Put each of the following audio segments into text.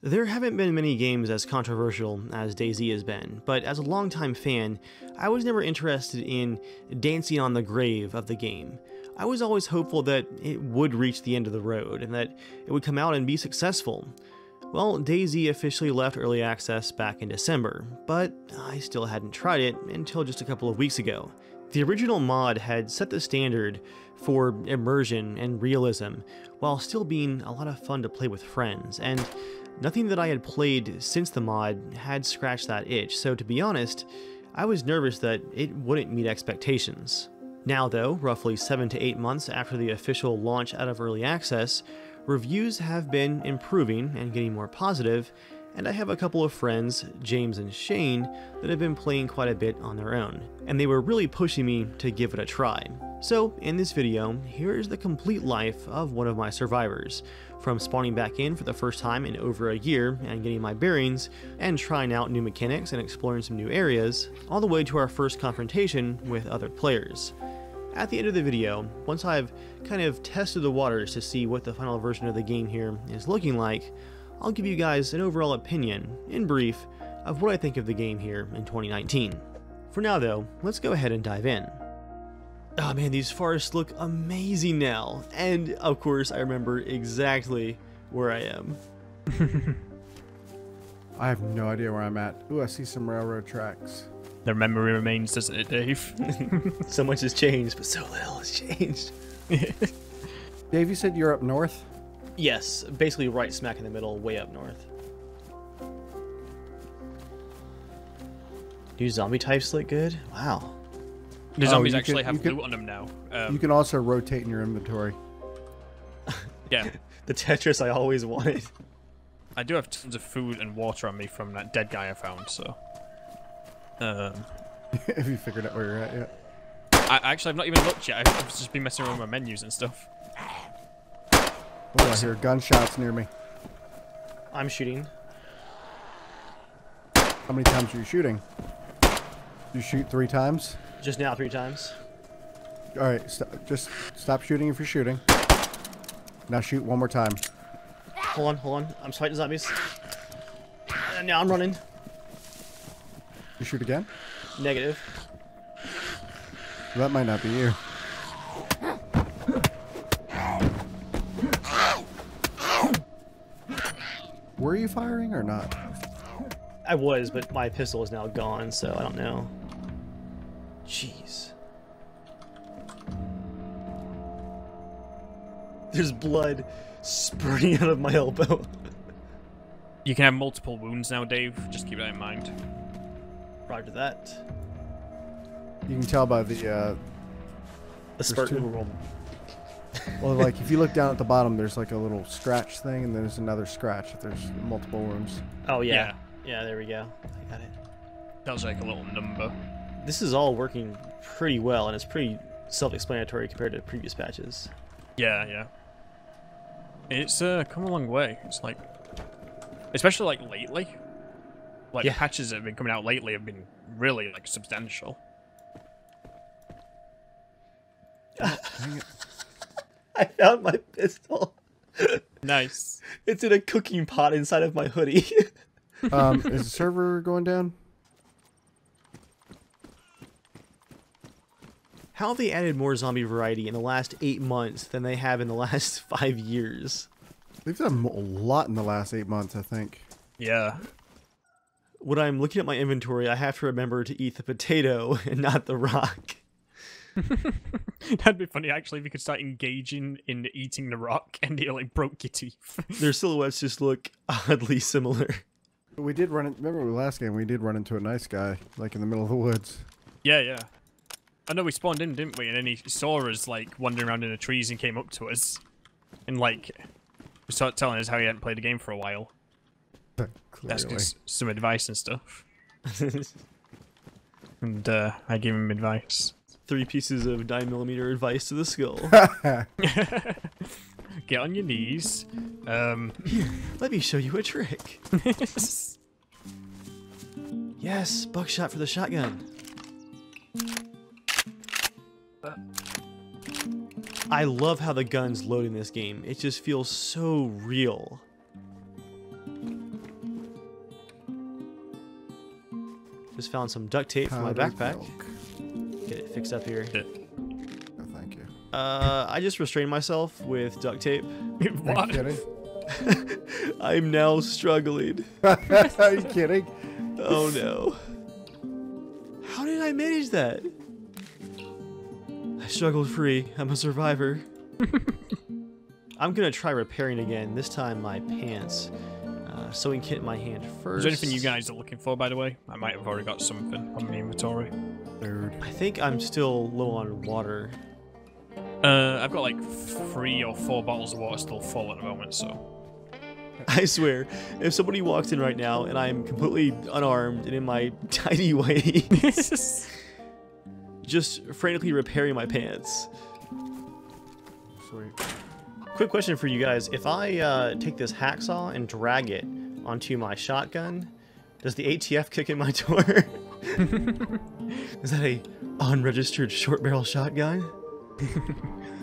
There haven't been many games as controversial as DayZ has been, but as a longtime fan, I was never interested in dancing on the grave of the game. I was always hopeful that it would reach the end of the road, and that it would come out and be successful. Well, DayZ officially left early access back in December, but I still hadn't tried it until just a couple of weeks ago. The original mod had set the standard for immersion and realism, while still being a lot of fun to play with friends, and nothing that I had played since the mod had scratched that itch, so to be honest, I was nervous that it wouldn't meet expectations. Now though, roughly 7 to 8 months after the official launch out of early access, reviews have been improving and getting more positive, and I have a couple of friends, James and Shane, that have been playing quite a bit on their own, and they were really pushing me to give it a try. So, in this video, here is the complete life of one of my survivors, from spawning back in for the first time in over a year and getting my bearings, and trying out new mechanics and exploring some new areas, all the way to our first confrontation with other players. At the end of the video, once I've kind of tested the waters to see what the final version of the game here is looking like, I'll give you guys an overall opinion, in brief, of what I think of the game here in 2019. For now though, let's go ahead and dive in. Oh man, these forests look amazing now, and of course I remember exactly where I am. I have no idea where I'm at. Ooh, I see some railroad tracks. The memory remains, doesn't it, Dave? So much has changed, but so little has changed. Dave, you said you're up north? Yes, basically right smack in the middle, way up north. Do zombie types look good? Wow. The zombies you actually can- have you can- loot on them now. You can also rotate in your inventory. Yeah. The Tetris I always wanted. I do have tons of food and water on me from that dead guy I found, so... Have you figured out where you're at yet? I've not even looked yet. I've just been messing around with my menus and stuff. Oh, I hear gunshots near me. I'm shooting. How many times are you shooting? You shoot 3 times? Just now 3 times. Alright, just stop shooting if you're shooting. Now shoot 1 more time. Hold on. I'm fighting zombies. And now I'm running. You shoot again? Negative. That might not be you. Were you firing or not? I was, but my pistol is now gone, so I don't know. Jeez. There's blood spurting out of my elbow. You can have multiple wounds now, Dave. Just keep that in mind. Roger that. You can tell by the A spurt. well, like if you look down at the bottom, there's like a little scratch thing, and then there's another scratch if there's multiple wounds. Oh yeah. Yeah, there we go. I got it. That was like a little number. This is all working pretty well, and it's pretty self-explanatory compared to previous patches. Yeah. It's come a long way. It's like, especially like lately. Like Yeah. the patches that have been coming out lately have been really like substantial. I found my pistol. Nice. It's in a cooking pot inside of my hoodie. Is the server going down? How have they added more zombie variety in the last 8 months than they have in the last 5 years? They've done a lot in the last 8 months, I think. Yeah. When I'm looking at my inventory, I have to remember to eat the potato and not the rock. That'd be funny actually if you could start engaging in eating the rock and it like broke your teeth. Their silhouettes just look oddly similar. We did run. Remember the last game? We did run into a nice guy, like in the middle of the woods. Yeah. I know we spawned in, didn't we? And then he saw us like wandering around in the trees and came up to us, and like started telling us how he hadn't played the game for a while. Asking us some advice and stuff. And I gave him advice. 3 pieces of 9mm advice to the skull. Get on your knees. Let me show you a trick. Yes, buckshot for the shotgun. I love how the guns load in this game. It just feels so real. Just found some duct tape for my Powdered backpack. milk. Get it fixed up here. Oh, thank you. I just restrained myself with duct tape. Are you What? kidding? I'm now struggling. Are you kidding? Oh no. How did I manage that? I struggled free. I'm a survivor. I'm gonna try repairing again. This time my pants. Sewing kit in my hand first. Is there anything you guys are looking for, by the way? I might have already got something on my inventory. Nerd. I think I'm still low on water. I've got like 3 or 4 bottles of water still full at the moment, so. I swear, if somebody walks in right now and I'm completely unarmed and in my tiny ways, just frantically repairing my pants. Sweet. Quick question for you guys. If I take this hacksaw and drag it onto my shotgun, does the ATF kick in my door? Is that a unregistered short barrel shotgun?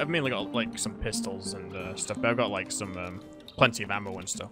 I've mainly got like some pistols and stuff, but I've got like some plenty of ammo and stuff.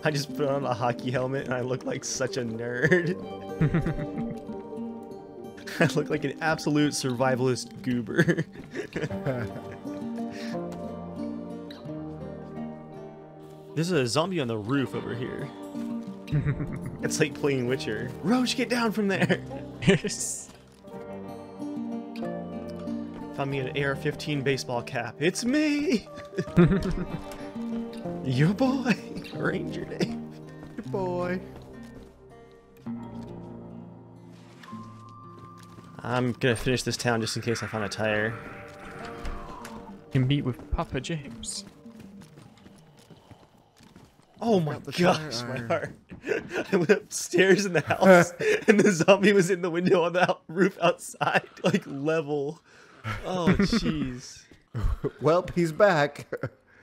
I just put on a hockey helmet and I look like such a nerd. I look like an absolute survivalist goober. There's a zombie on the roof over here. It's like playing Witcher. Roach, get down from there! Found me an AR-15 baseball cap. It's me! Your boy, RangerDave. Your boy. I'm gonna finish this town just in case I find a tire. You meet with Papa James. Oh my Got the gosh, tire my iron. heart. I went upstairs in the house and the zombie was in the window on the roof outside, like level. Oh jeez. Well, he's back.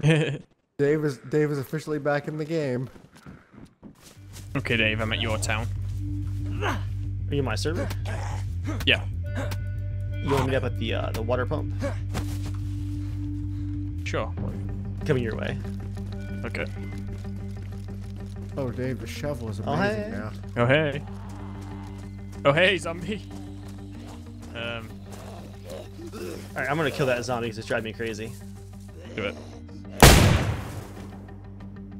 Okay, Dave is officially back in the game. Dave, I'm at your town. Are you in my server? Yeah. You want to meet up at the water pump? Sure. Coming your way. Okay. Oh, Dave, the shovel is Oh, amazing hey. now. Oh hey. Oh hey, zombie. Alright, I'm gonna kill that zombie because it's driving me crazy. Do it.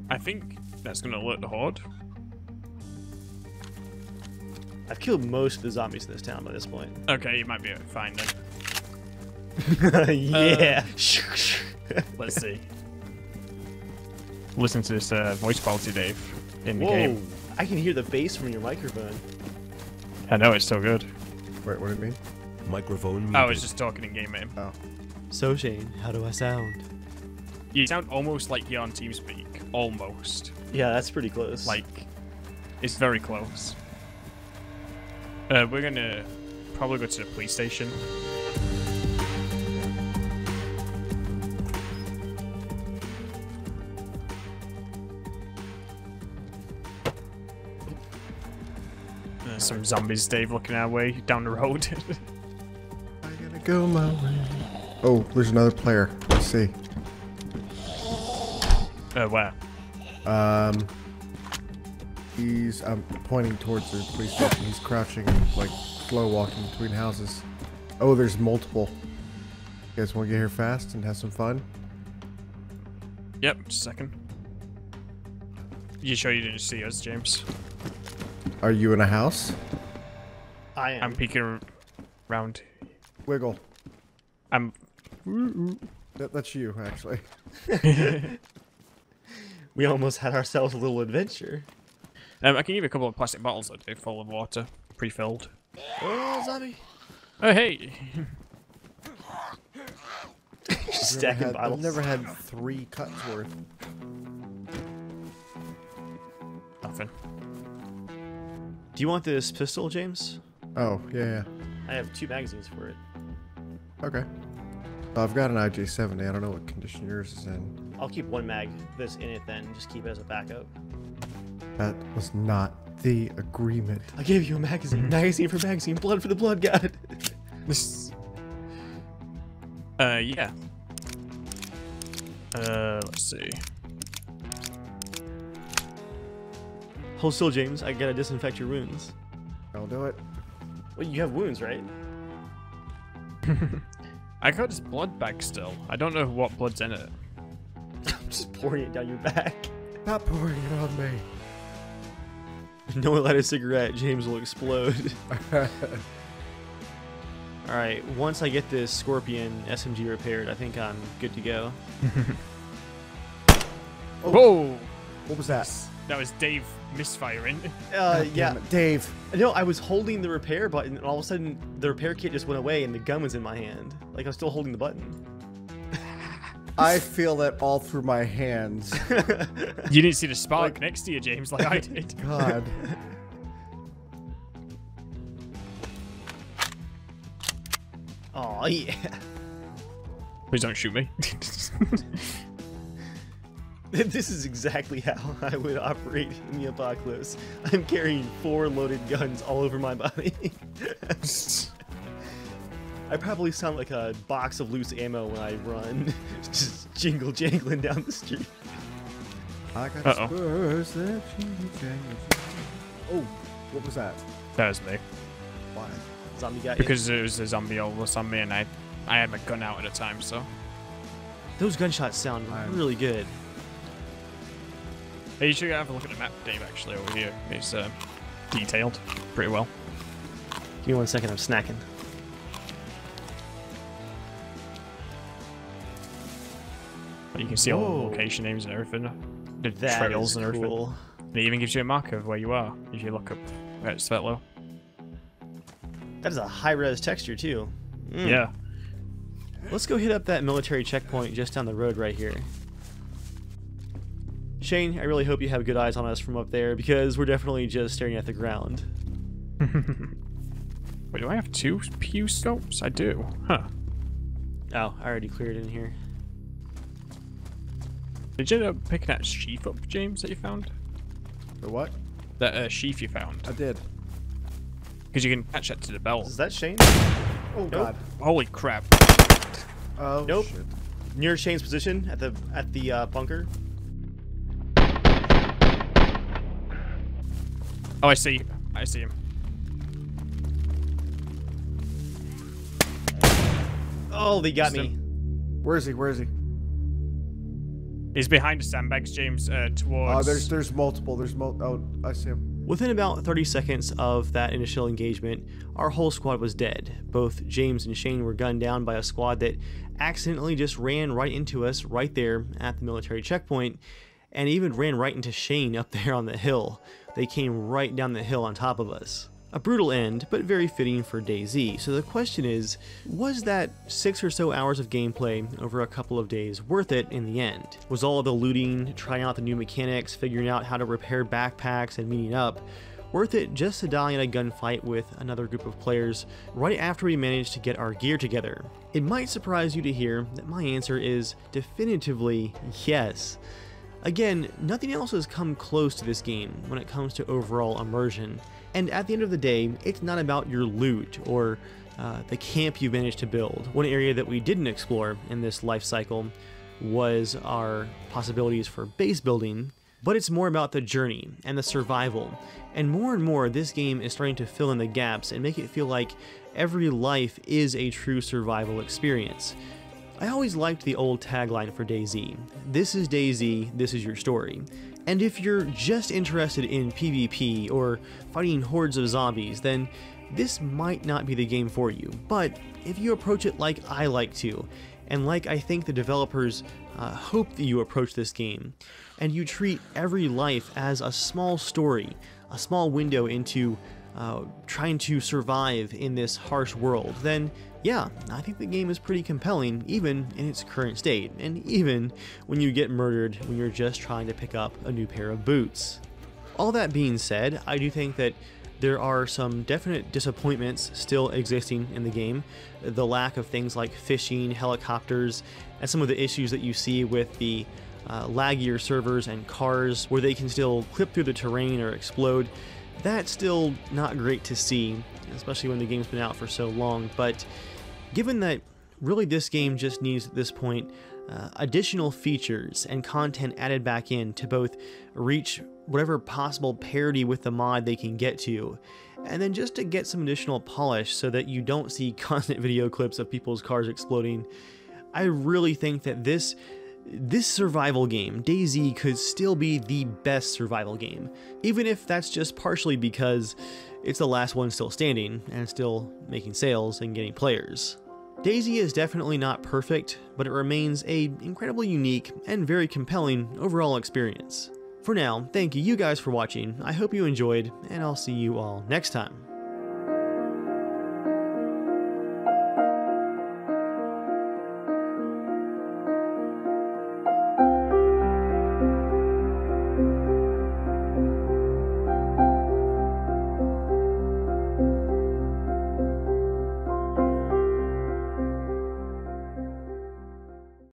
I think that's gonna alert the horde. I've killed most of the zombies in this town by this point. Okay, you might be fine then. Yeah. Let's see. Listen to this voice quality, Dave, in the Whoa, game. I can hear the bass from your microphone. I know, it's so good. Wait, what do you mean? Microphone muted. I was just talking in game, mate. Oh. So Shane, how do I sound? You sound almost like you're on Teamspeak. Almost. Yeah, that's pretty close. Like, it's very close. We're gonna probably go to the police station. Some zombies, Dave, looking our way down the road. I gotta go my way. Oh, there's another player. Let's see. Where? I'm pointing towards the police station. He's crouching and like slow walking between houses. Oh, there's multiple. You guys want to get here fast and have some fun? Yep, just a second. You sure you didn't see us, James? Are you in a house? I am. I'm peeking around. Wiggle. I'm. That's you, actually. We almost had ourselves a little adventure. I can give you a couple of plastic bottles that are full of water, pre-filled. Oh, zombie. Oh hey. Stacking bottles. I've never had 3 cuts worth. Nothing. Do you want this pistol, James? Oh, yeah. I have 2 magazines for it. Okay. I've got an IJ70. I don't know what condition yours is in. I'll keep 1 mag that's in it then, just keep it as a backup. That was not the agreement. I gave you a magazine. Magazine for magazine. Blood for the blood god. This. Yeah. Let's see. Hold still, James. I gotta disinfect your wounds. I'll do it. Well, you have wounds, right? I got this blood bag still. I don't know what blood's in it. I'm just pouring it down your back. Not pouring it on me. No one light a cigarette, James will explode. Alright, once I get this Scorpion SMG repaired, I think I'm good to go. Oh. Whoa! What was that? That was Dave misfiring. Yeah. Damn it, Dave. No, I was holding the repair button, and all of a sudden, the repair kit just went away, and the gun was in my hand. Like, I was still holding the button. I feel that all through my hands. You didn't see the spark next to you, James, like I did. God. Oh yeah. Please don't shoot me. This is exactly how I would operate in the apocalypse. I'm carrying 4 loaded guns all over my body. I probably sound like a box of loose ammo when I run, just jingle jangling down the street. I got spurs that Oh, what was that? That was me. Why? Zombie got you. Because there was a zombie almost on me and I had my gun out at the time, so. Those gunshots sound really good. Hey, you should have a look at the map, Dave, actually, over here. It's detailed pretty well. Give me 1 second, I'm snacking. You can see all the location names and everything. The trails and everything. Cool. And it even gives you a marker of where you are if you look up at Svetlo. That is a high-res texture, too. Yeah. Let's go hit up that military checkpoint just down the road right here. Shane, I really hope you have good eyes on us from up there, because we're definitely just staring at the ground. Wait, do I have 2 PU scopes? I do. Huh. Oh, I already cleared in here. Did you end up picking that sheath up, James, that you found? The what? That sheath you found. I did. Because you can attach that to the belt. Is that Shane? Oh God. Holy crap. Oh Nope. shit. Near Shane's position at the bunker. Oh, I see. I see him. Oh, they got Missed me. Where is he? Where is he? He's behind the sandbags, James, towards... Oh, there's multiple. Oh, I see him. Within about 30 seconds of that initial engagement, our whole squad was dead. Both James and Shane were gunned down by a squad that accidentally just ran right into us right there at the military checkpoint, and even ran right into Shane up there on the hill. They came right down the hill on top of us. A brutal end, but very fitting for DayZ. So the question is, was that 6 or so hours of gameplay over a couple of days worth it in the end? Was all of the looting, trying out the new mechanics, figuring out how to repair backpacks and meeting up, worth it just to die in a gunfight with another group of players right after we managed to get our gear together? It might surprise you to hear that my answer is definitively yes. Again, nothing else has come close to this game when it comes to overall immersion. And at the end of the day, it's not about your loot or the camp you managed to build. One area that we didn't explore in this life cycle was our possibilities for base building, but it's more about the journey and the survival. And more, this game is starting to fill in the gaps and make it feel like every life is a true survival experience. I always liked the old tagline for DayZ. This is DayZ, this is your story. And if you're just interested in PvP or fighting hordes of zombies, then this might not be the game for you. But if you approach it like I like to, and like I think the developers hope that you approach this game, and you treat every life as a small story, a small window into trying to survive in this harsh world, then yeah, I think the game is pretty compelling, even in its current state, and even when you get murdered when you're just trying to pick up a new pair of boots. All that being said, I do think that there are some definite disappointments still existing in the game. The lack of things like fishing, helicopters, and some of the issues that you see with the laggier servers and cars where they can still clip through the terrain or explode. That's still not great to see, especially when the game's been out for so long, but given that really this game just needs at this point additional features and content added back in to both reach whatever possible parity with the mod they can get to, and then just to get some additional polish so that you don't see constant video clips of people's cars exploding. I really think that this survival game, DayZ, could still be the best survival game, even if that's just partially because it's the last one still standing and still making sales and getting players. DayZ is definitely not perfect, but it remains an incredibly unique and very compelling overall experience. For now, thank you guys for watching, I hope you enjoyed, and I'll see you all next time.